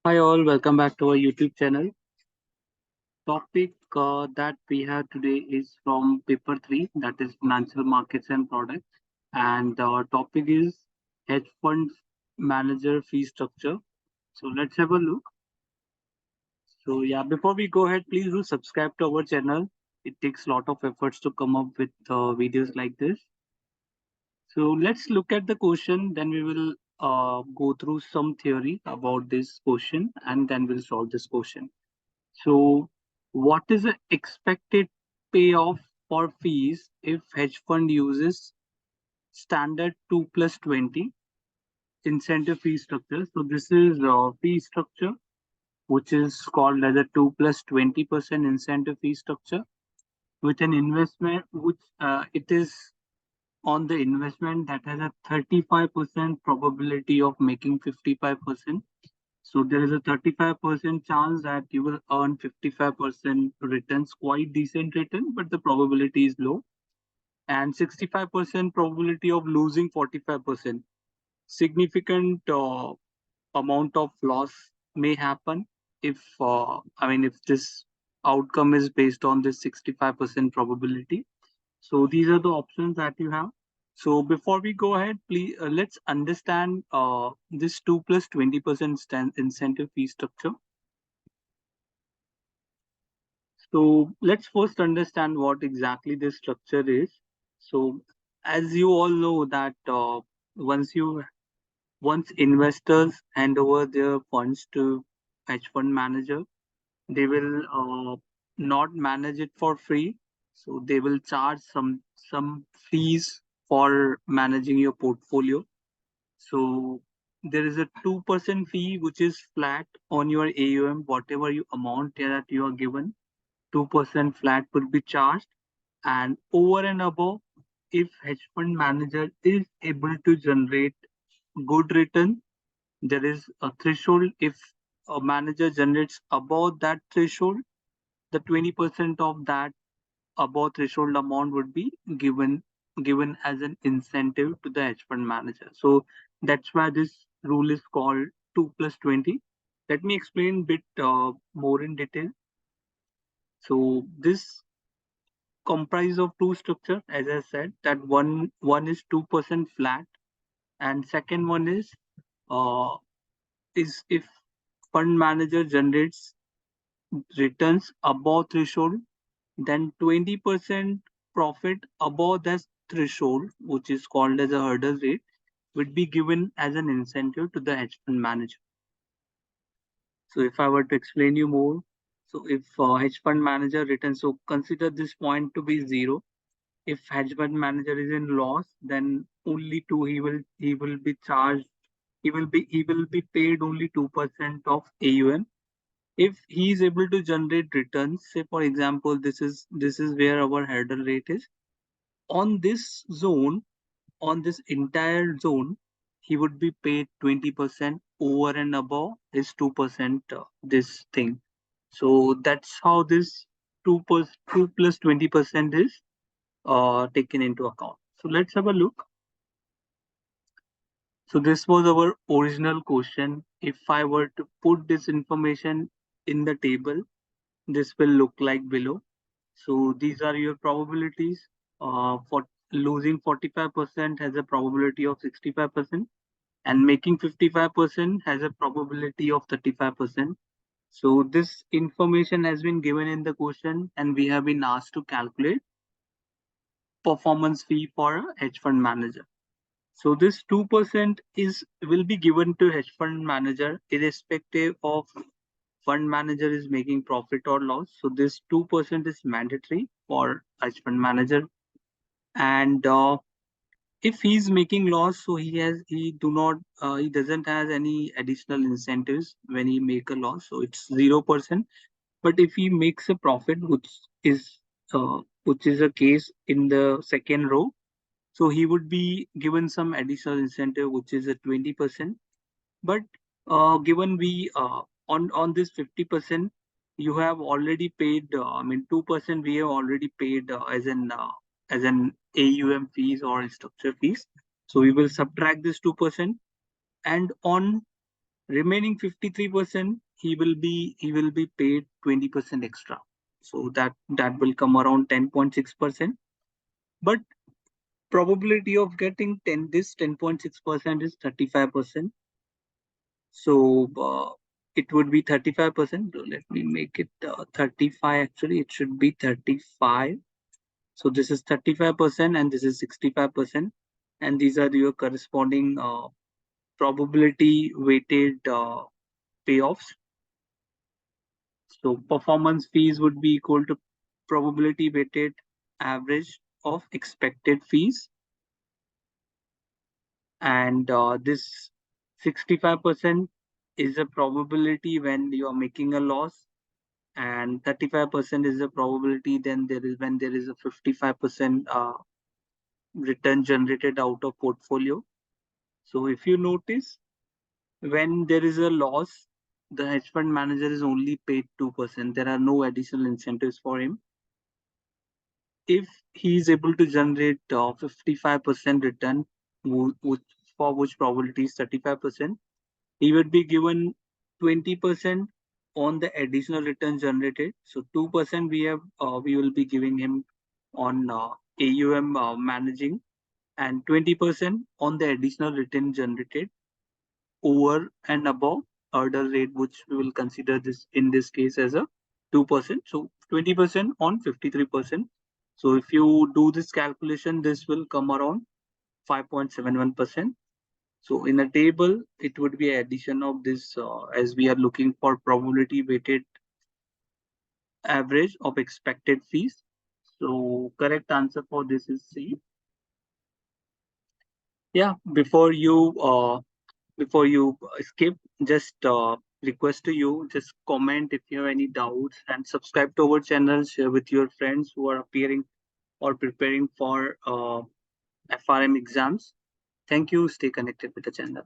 Hi all, welcome back to our YouTube channel. Topic that we have today is from paper 3, that is financial markets and products. And the topic is hedge fund manager fee structure. So let's have a look. So yeah, before we go ahead, please do subscribe to our channel. It takes a lot of efforts to come up with videos like this. So let's look at the question, then we will go through some theory about this question and then we'll solve this question. So, what is the expected payoff for fees if hedge fund uses standard 2 plus 20 incentive fee structure? So, this is fee structure which is called as a 2 plus 20% incentive fee structure with an investment which it is on the investment that has a 35% probability of making 55%. So there is a 35% chance that you will earn 55% returns, quite decent return, but the probability is low. And 65% probability of losing 45%. Significant amount of loss may happen if this outcome is based on this 65% probability. So these are the options that you have. So before we go ahead, please let's understand this 2 plus 20% incentive fee structure. So let's first understand what exactly this structure is. So as you all know that once you once investors hand over their funds to hedge fund manager, they will not manage it for free. So they will charge some fees for managing your portfolio. So there is a 2% fee which is flat on your AUM, whatever you amount that you are given, 2% flat will be charged. And over and above, if hedge fund manager is able to generate good return, there is a threshold. If a manager generates above that threshold, the 20% of that above threshold amount would be given as an incentive to the hedge fund manager. So that's why this rule is called 2 plus 20. Let me explain a bit more in detail. So this comprise of two structures, as I said, that one is 2% flat, and second one uh, is if fund manager generates returns above threshold, then 20% profit above that threshold, which is called as a hurdle rate, would be given as an incentive to the hedge fund manager. So if I were to explain you more, so if hedge fund manager returns, so consider this point to be zero. If hedge fund manager is in loss, then only two he will be charged. He will be paid only 2% of AUM. If he is able to generate returns, say for example, this is where our hurdle rate is. On this zone, on this entire zone, he would be paid 20% over and above his 2% this thing. So that's how this 2 plus 20% is taken into account. So let's have a look. So this was our original question. If I were to put this information in the table, this will look like below. So these are your probabilities. For losing 45% has a probability of 65%, and making 55% has a probability of 35%. So this information has been given in the question, and we have been asked to calculate performance fee for a hedge fund manager. So this 2% is will be given to hedge fund manager irrespective of fund manager is making profit or loss. So this 2% is mandatory for hedge fund manager. And if he's making loss, so he doesn't has any additional incentives when he make a loss. So it's 0%. But if he makes a profit, which is a case in the second row, so he would be given some additional incentive, which is a 20%. But given we on this 50%, you have already paid. 2% we have already paid as an AUM fees or structure fees. So we will subtract this 2%, and on Remaining 53%, he will be paid 20% extra. So that will come around 10.6%. But probability of getting 10.6% is 35%. So it would be 35%. Let me make it 35. Actually, it should be 35. So this is 35% and this is 65%. And these are your corresponding probability weighted payoffs. So performance fees would be equal to probability weighted average of expected fees. And this 65% is a probability when you are making a loss, and 35% is the probability then there is when there is a 55% return generated out of portfolio. So if you notice, when there is a loss, the hedge fund manager is only paid 2%. There are no additional incentives for him. If he is able to generate 55% return, for which probability is 35%, he would be given 20% on the additional return generated. So 2% we will be giving him on AUM managing, and 20% on the additional return generated over and above hurdle rate, which we will consider this in this case as a 2%. So 20% on 53%. So if you do this calculation, this will come around 5.71%. So in a table, it would be addition of this as we are looking for probability weighted average of expected fees. So correct answer for this is C. Yeah, before you skip, just request to you, just comment if you have any doubts and subscribe to our channel, share with your friends who are appearing or preparing for FRM exams. Thank you. Stay connected with the channel.